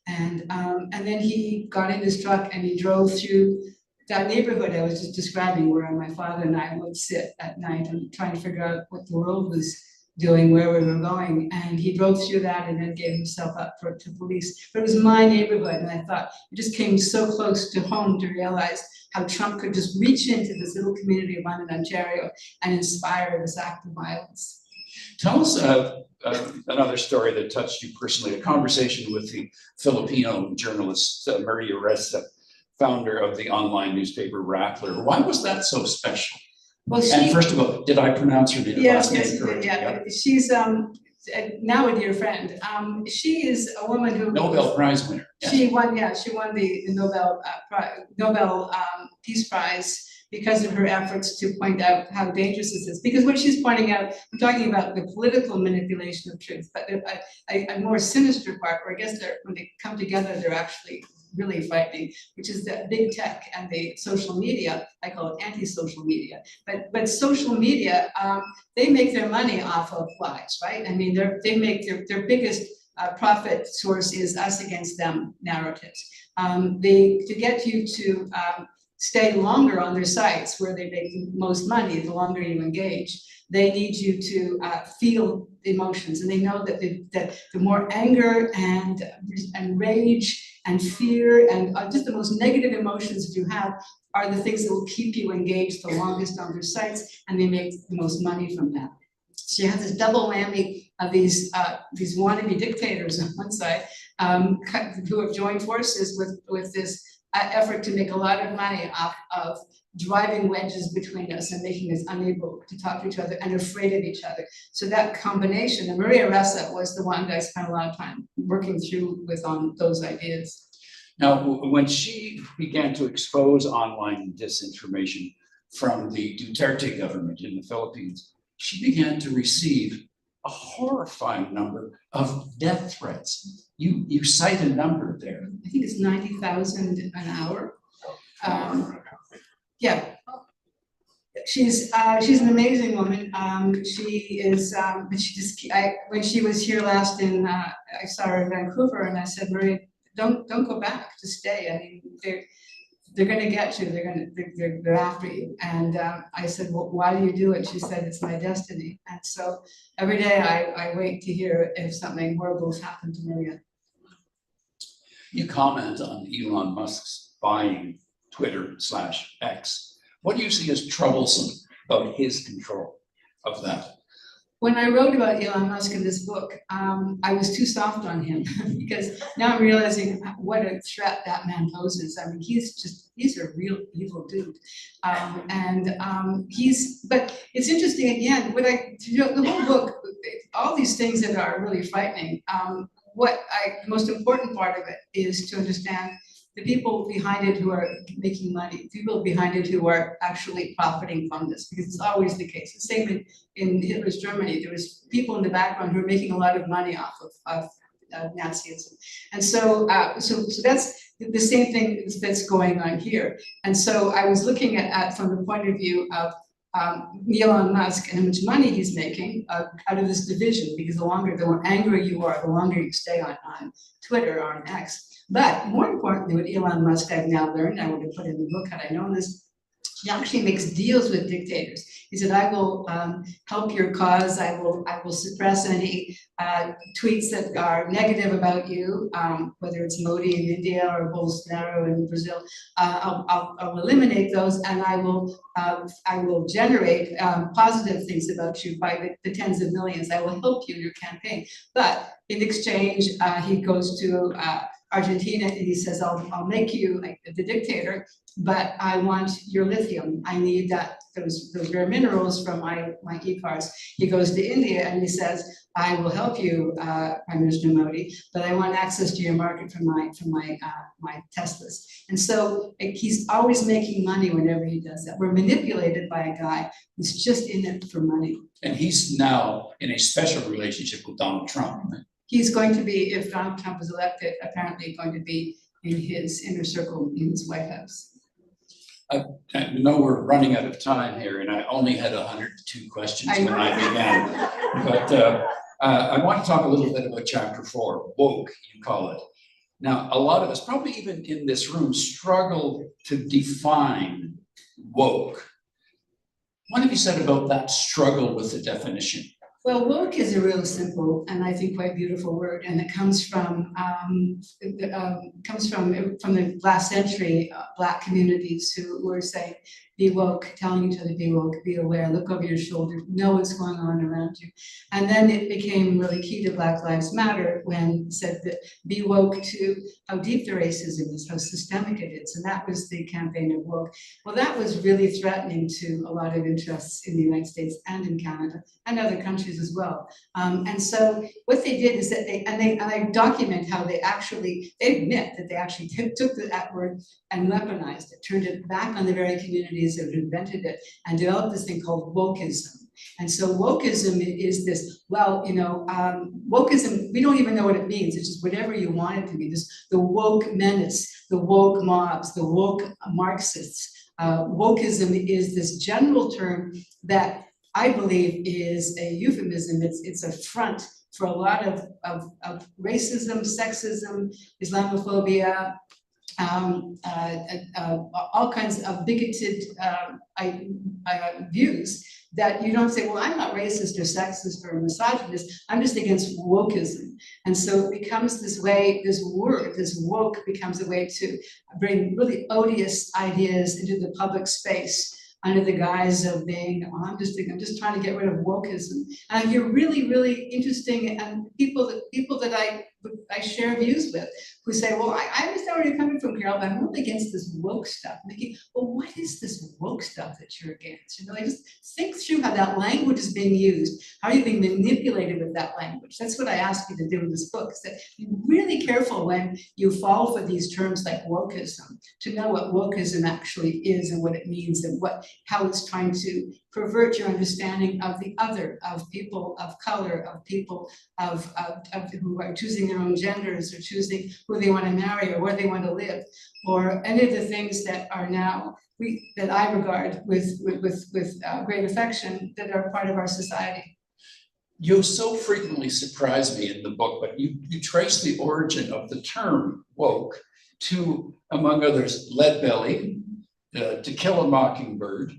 And then he got in his truck and he drove through that neighborhood I was just describing, where my father and I would sit at night and trying to figure out what the world was doing, where we were going. And he drove through that and then gave himself up to police. But it was my neighborhood, and I thought it just came so close to home to realize how Trump could just reach into this little community of London, Ontario, and inspire this act of violence. Tell us another story that touched you personally, a conversation with the Filipino journalist, Maria Ressa, founder of the online newspaper Rappler. Why was that so special? Well, And first of all, did I pronounce her last name correctly? Yeah. She's now a dear friend. She is a woman who Nobel Prize winner. Yes. She won the Nobel Peace Prize because of her efforts to point out how dangerous this is. Because what she's pointing out, I'm talking about the political manipulation of truth, but a more sinister part, where I guess when they come together, they're actually really frightening, which is the big tech and the social media. I call it anti-social media. But social media, they make their money off of lies, right? I mean, they make their biggest profit source is us against them narratives. To get you to stay longer on their sites where they make the most money, the longer you engage, they need you to feel emotions. And they know that the more anger and rage and fear and just the most negative emotions that you have are the things that will keep you engaged the longest on their sites, and they make the most money from that. So you have this double whammy of these wannabe dictators on one side who have joined forces with this effort to make a lot of money off of driving wedges between us and making us unable to talk to each other and afraid of each other. So that combination, and Maria Ressa was the one that I spent a lot of time working through with on those ideas. Now, when she began to expose online disinformation from the Duterte government in the Philippines, she began to receive a horrifying number of death threats. You cite a number there. I think it's 90,000 an hour. Yeah, she's an amazing woman. She is, but when she was here last I saw her in Vancouver, and I said, Maria, don't go back, just stay. I mean, they're going to get you. They're after you. And I said, well, why do you do it? She said, it's my destiny. And so every day I wait to hear if something horrible has happened to Maria. You comment on Elon Musk's buying Twitter/X. What do you see as troublesome about his control of that? When I wrote about Elon Musk in this book, I was too soft on him because now I'm realizing what a threat that man poses. I mean, he's a real evil dude. But it's interesting again, the whole book, all these things that are really frightening, the most important part of it is to understand the people behind it who are making money, people behind it who are actually profiting from this, because it's always the case. The same in Hitler's Germany, there was people in the background who were making a lot of money off of Nazism. And so that's the same thing that's going on here. And so I was looking at from the point of view of Elon Musk and how much money he's making out of this division, because the more angry you are, the longer you stay on Twitter or on X. But more importantly, what Elon Musk I've now learned, I would have put in the book had I known this, he actually makes deals with dictators. He said, I will help your cause. I will suppress any tweets that are negative about you, whether it's Modi in India or Bolsonaro in Brazil. I'll eliminate those, and I will generate positive things about you by the tens of millions. I will help you in your campaign. But in exchange, he goes to Argentina and he says, I'll make you like the dictator, but I want your lithium. I need those rare minerals from my e-cars. He goes to India and he says, I will help you, Prime Minister Modi, but I want access to your market from my Teslas. And so he's always making money whenever he does that. We're manipulated by a guy who's just in it for money. And he's now in a special relationship with Donald Trump. He's going to be, if Donald Trump is elected, apparently going to be in his inner circle in his White House. I know we're running out of time here, and I only had 102 questions when I began. But I want to talk a little bit about chapter 4, woke, you call it. Now, a lot of us, probably even in this room, struggle to define woke. What have you said about that struggle with the definition? Well, woke is a real simple and I think quite beautiful word, and it comes from the last century. Black communities who were saying, "Be woke," telling each other, "Be woke, be aware, look over your shoulder, know what's going on around you." And then it became really key to Black Lives Matter when it said that be woke to how deep the racism is, how systemic it is, and that was the campaign of woke. Well, that was really threatening to a lot of interests in the United States and in Canada and other countries as well. And so what they did is that I document how they admit that they actually took that word and weaponized it, turned it back on the very communities that invented it, and developed this thing called wokeism. And so wokeism is this, wokeism, we don't even know what it means. It's just whatever you want it to be. The woke menace, the woke mobs, the woke Marxists. Wokeism is this general term that I believe is a euphemism. It's a front for a lot of racism, sexism, Islamophobia, all kinds of bigoted views that you don't say, well, I'm not racist or sexist or misogynist, I'm just against wokeism. And so it becomes this way, this word, this woke becomes a way to bring really odious ideas into the public space under the guise of being, oh, I'm just trying to get rid of wokeism. And I hear really, really interesting and people that I share views with who say, well, I understand where you're coming from, Carol, but I'm really against this woke stuff. I'm thinking, well, what is this woke stuff that you're against? You know, I just think through how that language is being used. How are you being manipulated with that language? That's what I ask you to do in this book, is that be really careful when you fall for these terms like wokeism, to know what wokeism actually is and what it means and how it's trying to pervert your understanding of the other, of people of color, of people of who are choosing their own genders or choosing who they want to marry or where they want to live, or any of the things that are now that I regard with great affection that are part of our society. You so frequently surprise me in the book, but you trace the origin of the term woke to, among others, Leadbelly, To Kill a Mockingbird,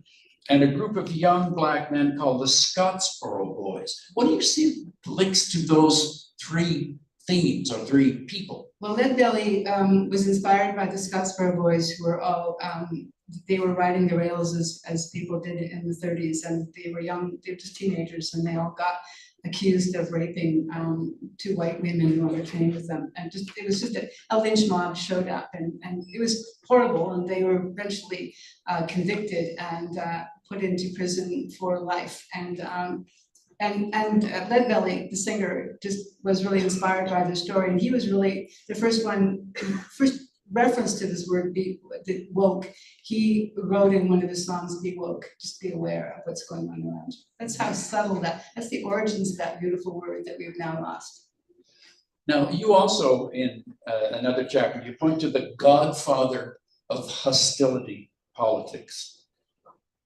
and a group of young Black men called the Scottsboro Boys. What do you see links to those three themes or three people? Well, Leadbelly was inspired by the Scottsboro Boys, who were all, they were riding the rails as people did in the 30s, and they were young, they were just teenagers, and they all got accused of raping two white women who were trained with them. And it was just a lynch mob showed up, and it was horrible, and they were eventually convicted and put into prison for life. And Leadbelly, the singer, just was really inspired by the story, and he was really the first reference to this word, the woke. He wrote in one of his songs, "Be woke, just be aware of what's going on around you." That's how subtle that's the origins of that beautiful word that we've now lost. Now, you also, in another chapter, you point to the godfather of hostility politics.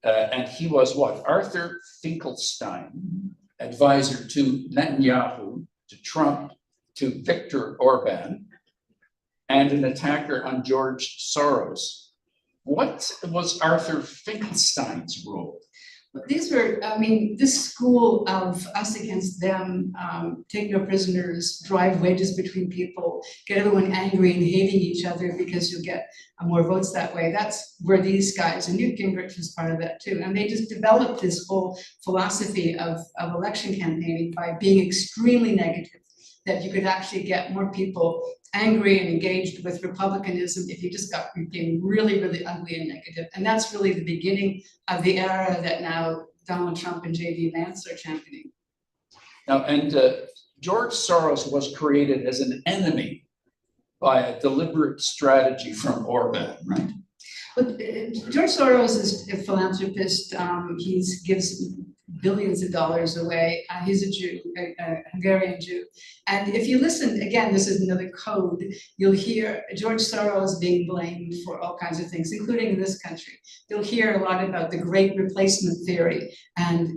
And he was what? Arthur Finkelstein, advisor to Netanyahu, to Trump, to Viktor Orban, and an attacker on George Soros. What was Arthur Finkelstein's role? These were, this school of us against them, take no prisoners, drive wedges between people, get everyone angry and hating each other because you'll get more votes that way. That's where these guys, and Newt Gingrich was part of that too. And they just developed this whole philosophy of election campaigning by being extremely negative, that you could actually get more people angry and engaged with republicanism if you just became really, really ugly and negative. And that's really the beginning of the era that now Donald Trump and J.D. Vance are championing. Now, and George Soros was created as an enemy by a deliberate strategy from Orban, right? But George Soros is a philanthropist. He gives billions of dollars away. He's a Jew, a Hungarian Jew. And if you listen, again, this is another code, you'll hear George Soros being blamed for all kinds of things, including in this country. You'll hear a lot about the great replacement theory, and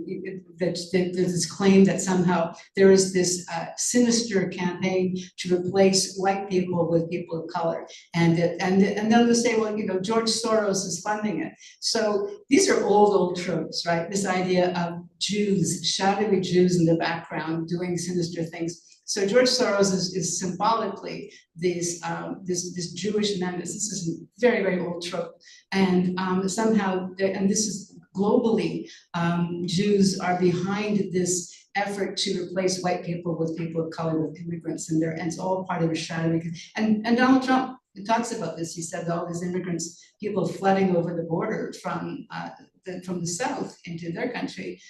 there's this claim that somehow there is this sinister campaign to replace white people with people of color. And then they'll say, well, you know, George Soros is funding it. So these are old tropes, right? This idea of Jews, shadowy Jews in the background doing sinister things. So George Soros is symbolically this Jewish menace. This is a very, very old trope. And somehow, and this is globally, Jews are behind this effort to replace white people with people of color, with immigrants, and it's all part of a shadowy. And Donald Trump talks about this. He said all these immigrants, people flooding over the border from the south into their country,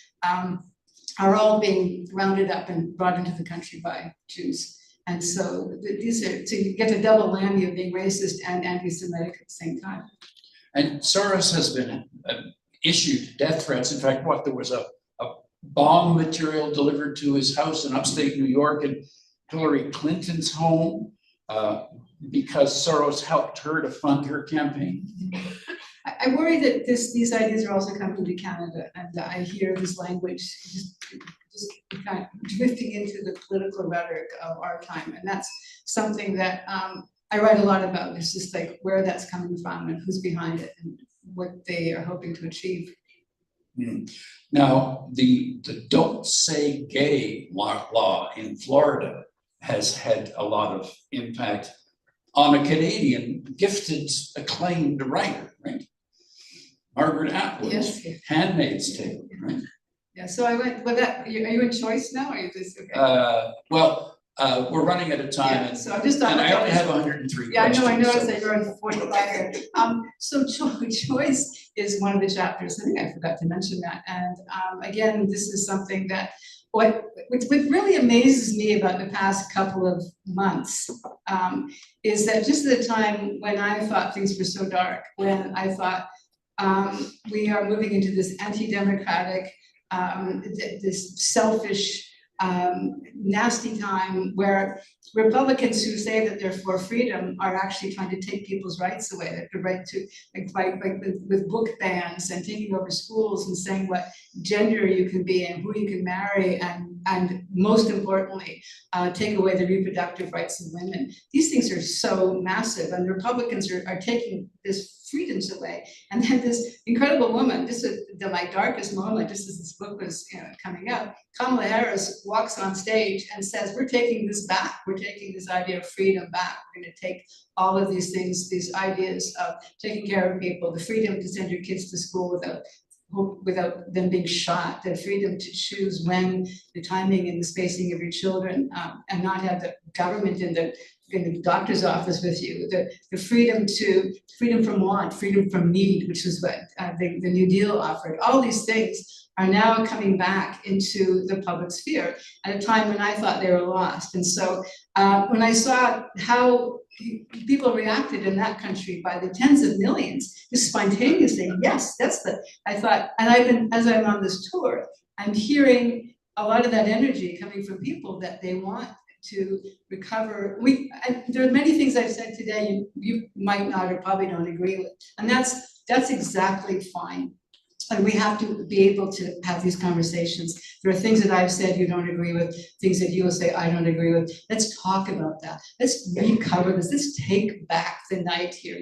are all being rounded up and brought into the country by Jews. And so these are, so you get a double whammy of being racist and anti-Semitic at the same time. And Soros has been issued death threats. In fact, there was a bomb material delivered to his house in upstate New York and Hillary Clinton's home because Soros helped her to fund her campaign. I worry that these ideas are also coming to Canada, and I hear this language just kind of drifting into the political rhetoric of our time, and that's something that I write a lot about. It's just like where that's coming from and who's behind it and what they are hoping to achieve. Now, the Don't Say Gay law in Florida has had a lot of impact on a Canadian gifted, acclaimed writer, right? Margaret Atwood, Yes. Handmaid's Tale, right? Yeah, so I went with that. Are you in choice now, or are you just okay? Well, we're running out of time, Yeah, so I just thought. and I only have 103 Yeah, questions. I noticed that you're on 45 here. So choice is one of the chapters. I think I forgot to mention that. And again, this is something that what really amazes me about the past couple of months is that just at the time when I thought things were so dark, when I thought we are moving into this anti-democratic, this selfish, nasty time where Republicans who say that they're for freedom are actually trying to take people's rights away, like the right to, like with book bans and taking over schools and saying what gender you can be and who you can marry, and most importantly, take away the reproductive rights of women. These things are so massive, and Republicans are taking this freedoms away. And then this incredible woman, this is my darkest moment, just as this book was coming out, Kamala Harris walks on stage and says, we're taking this back. We're taking this idea of freedom back. We're going to take all of these things, these ideas of taking care of people, the freedom to send your kids to school without them being shot, the freedom to choose when, the timing and the spacing of your children, and not have the government in the doctor's office with you, the freedom from want, freedom from need, which is what the New Deal offered. All these things are now coming back into the public sphere at a time when I thought they were lost. And so when I saw how people reacted in that country by the tens of millions, just spontaneously, yes, I thought, and as I'm on this tour, I'm hearing a lot of that energy coming from people that they want to recover. There are many things I've said today you might not or probably don't agree with, and that's exactly fine. And we have to be able to have these conversations. There are things that I've said you don't agree with, things that you will say I don't agree with. Let's talk about that. Let's recover this. Let's take back the night here,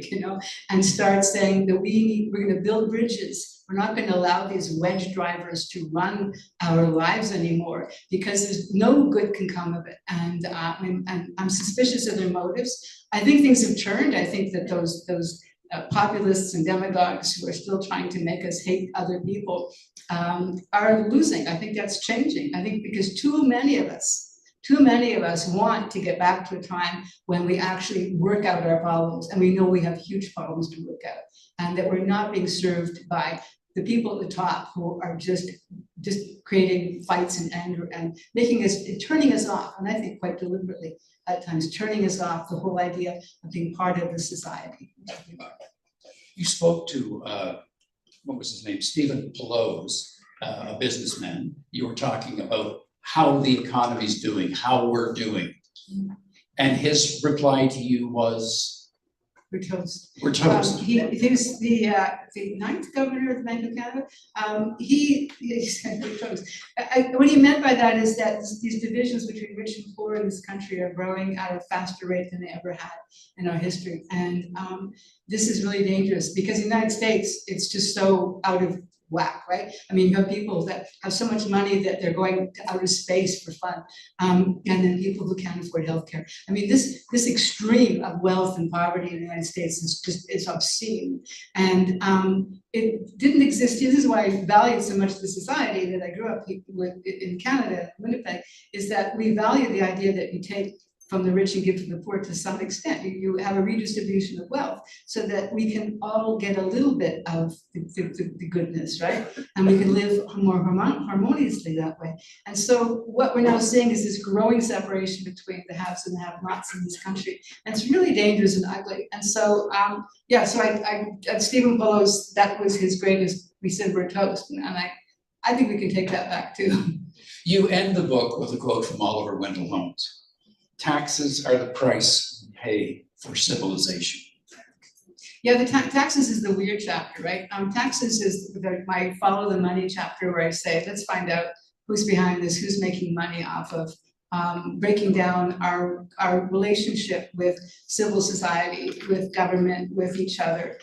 and start saying that we're going to build bridges. We're not going to allow these wedge drivers to run our lives anymore, because there's no good can come of it. And I'm suspicious of their motives. I think things have turned. I think that those populists and demagogues who are still trying to make us hate other people are losing. I think that's changing. I think because too many of us want to get back to a time when we actually work out our problems, and we know we have huge problems to work out, and that we're not being served by the people at the top who are just creating fights and anger and turning us off, and I think quite deliberately at times, turning us off the whole idea of being part of the society. You spoke to, what was his name, Stephen Pelosi, a businessman. You were talking about how the economy's doing, how we're doing. And his reply to you was, We're toast. we're toast. He was the ninth governor of the Bank of Canada. He said we're toast. What he meant by that is that these divisions between rich and poor in this country are growing at a faster rate than they ever had in our history. And this is really dangerous because in the United States, it's just so out of whack, right? I mean, you have people that have so much money that they're going to outer space for fun, and then people who can't afford healthcare. I mean, this extreme of wealth and poverty in the United States is just, it's obscene, and it didn't exist. This is why I valued so much the society that I grew up with in Canada, Winnipeg, is that we value the idea that you take from the rich and give to the poor to some extent. You have a redistribution of wealth so that we can all get a little bit of the goodness, right? And we can live more harmoniously that way. And so what we're now seeing is this growing separation between the haves and the have-nots in this country. And it's really dangerous and ugly. And so, yeah, so Stephen Bullo's, that was his greatest, we said we're toast. And I think we can take that back too. You end the book with a quote from Oliver Wendell Holmes. Taxes are the price we pay for civilization. Yeah, the taxes is the weird chapter, right? Taxes is my follow the money chapter where I say, let's find out who's behind this, who's making money off of breaking down our relationship with civil society, with government, with each other.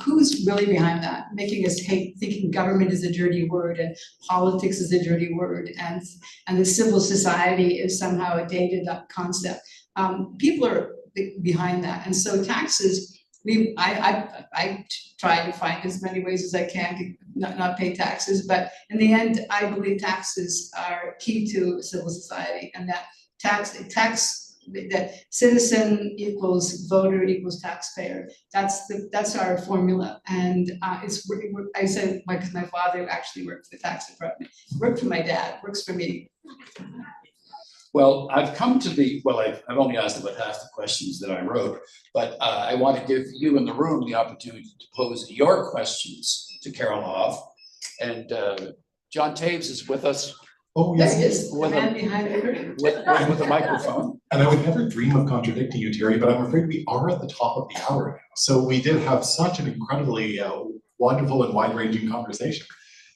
Who's really behind that, making us hate, thinking government is a dirty word and politics is a dirty word, and the civil society is somehow a dated up concept. People are behind that, and so taxes. I try to find as many ways as I can to not pay taxes, but in the end, I believe taxes are key to civil society, and that that citizen equals voter equals taxpayer. That's our formula, and I said because my father actually worked for the tax department, worked for my dad, works for me. Well, I've come to I've only asked about half the questions that I wrote, but I want to give you in the room the opportunity to pose your questions to Carol Hoff, and John Taves is with us. Oh, yes. There he is, the man behind the curtain. With a microphone. And I would never dream of contradicting you, Terry, but I'm afraid we are at the top of the hour now. So we did have such an incredibly wonderful and wide-ranging conversation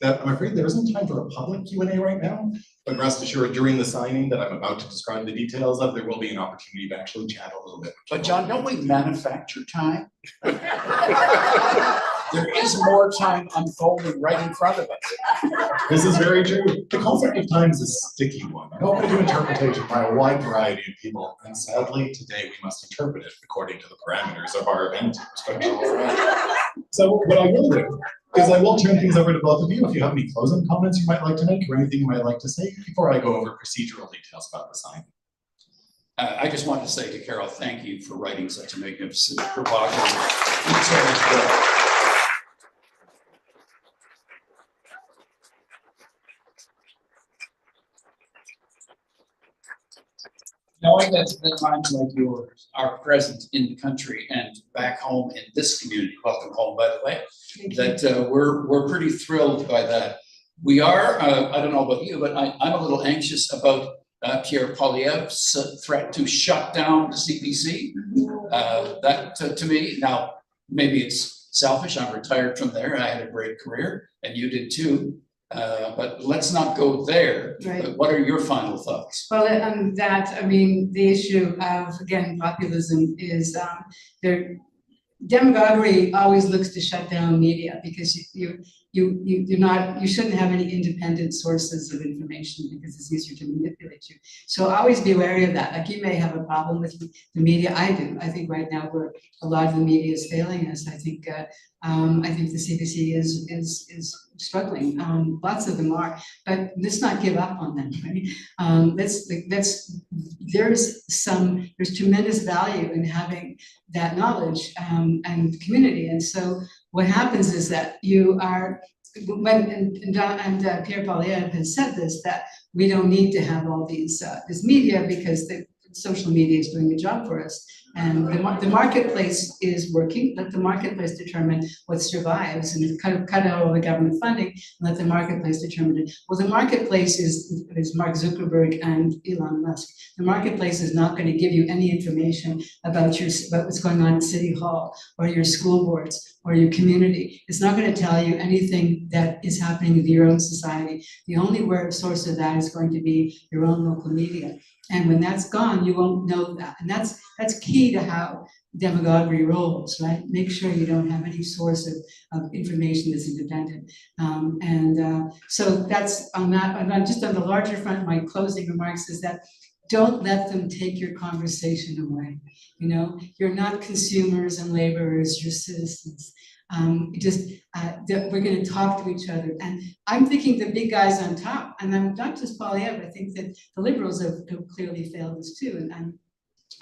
that I'm afraid there isn't time for a public Q&A right now, but rest assured during the signing that I'm about to describe the details of, there will be an opportunity to actually chat a little bit. But John, don't we manufacture time? There is more time unfolding right in front of us. This is very true. The concept of time is a sticky one, open to interpretation by a wide variety of people, and sadly, today we must interpret it according to the parameters of our event instructions. So what I will do is I will turn things over to both of you if you have any closing comments you might like to make or anything you might like to say before I go over procedural details about the signing. I just want to say to Carol, thank you for writing such a magnificent, provocative, detailed book. Knowing that times like yours are present in the country and back home in this community, welcome home, by the way, that we're pretty thrilled by that. We are, I don't know about you, but I'm a little anxious about Pierre Poilievre's threat to shut down the CPC. That to me, now maybe it's selfish, I'm retired from there, I had a great career, and you did too. But let's not go there. Right. What are your final thoughts? Well, the issue of, again, populism is demagoguery always looks to shut down media because you shouldn't have any independent sources of information because it's easier to manipulate you. So always be wary of that. Like you may have a problem with the media. I do. I think right now a lot of the media is failing us. I think the CBC is struggling. Lots of them are, but let's not give up on them. Right? There's tremendous value in having that knowledge and community. And so what happens is that you are, Pierre Poilievre has said this, that we don't need to have all these this media because the social media is doing the job for us. And the marketplace is working. Let the marketplace determine what survives, and it's kind of cut out all the government funding and let the marketplace determine it. Well, the marketplace is Mark Zuckerberg and Elon Musk. The marketplace is not going to give you any information about what's going on at City Hall or your school boards or your community. It's not going to tell you anything that is happening with your own society. The only source of that is going to be your own local media. And when that's gone, you won't know that. And that's key to how demagoguery rolls, right? Make sure you don't have any source of information that's independent. So that's on that. And just on the larger front, my closing remarks is that don't let them take your conversation away. You know, you're not consumers and laborers, you're citizens. We're going to talk to each other. And I'm thinking the big guys on top, and I'm not just Poilievre, I think that the Liberals have clearly failed us too. And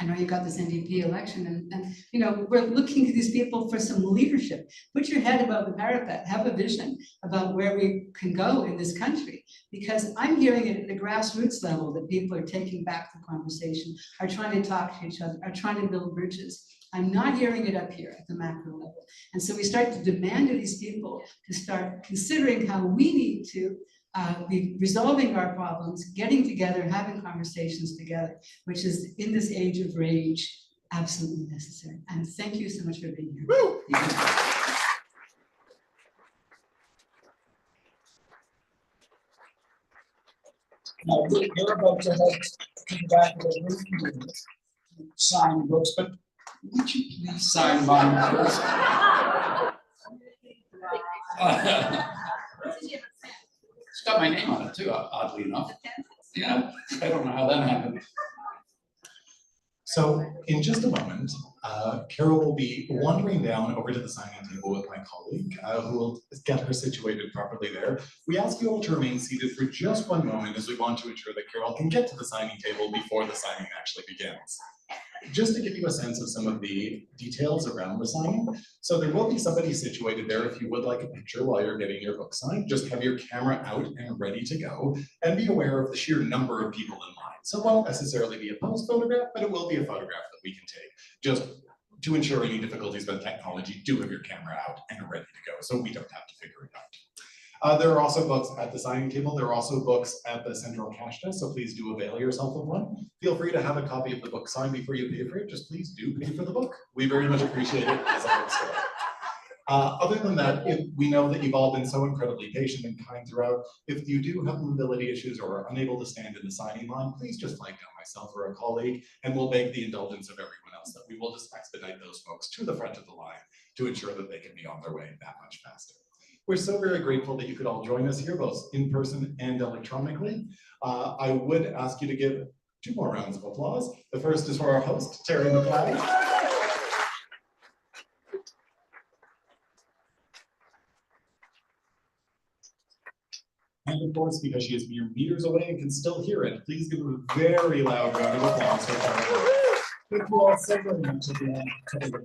I know you got this NDP election, and you know, we're looking to these people for some leadership. Put your head above the parapet, have a vision about where we can go in this country. Because I'm hearing it at the grassroots level that people are taking back the conversation, are trying to talk to each other, are trying to build bridges. I'm not hearing it up here at the macro level. And so we start to demand of these people to start considering how we need to be resolving our problems, getting together, having conversations together, which is in this age of rage, absolutely necessary. And thank you so much for being here. Woo! Now, we're about to head to the back of the room to sign books, but would you please sign mine first? It's got my name on it too, oddly enough. Yeah, I don't know how that happened. So in just a moment, Carol will be wandering down over to the signing table with my colleague, who will get her situated properly there. We ask you all to remain seated for just one moment as we want to ensure that Carol can get to the signing table before the signing actually begins. Just to give you a sense of some of the details around the signing, so there will be somebody situated there if you would like a picture while you're getting your book signed. Just have your camera out and ready to go, and be aware of the sheer number of people in line. So it won't necessarily be a post photograph, but it will be a photograph that we can take. Just to ensure any difficulties with technology, do have your camera out and ready to go, so we don't have to figure it out. There are also books at the signing table. There are also books at the central cash desk, so please do avail yourself of one. Feel free to have a copy of the book signed before you pay for it. Just please do pay for the book. We very much appreciate it as a bookstore. Other than that, we know that you've all been so incredibly patient and kind throughout. If you do have mobility issues or are unable to stand in the signing line, please just flag down myself or a colleague, and we'll beg the indulgence of everyone else that we will just expedite those folks to the front of the line to ensure that they can be on their way that much faster. We're so very grateful that you could all join us here, both in person and electronically. I would ask you to give 2 more rounds of applause. The first is for our host, Terry MacLeod. And of course, because she is mere meters away and can still hear it, please give a very loud round of applause for Terry. Thank you all so very much.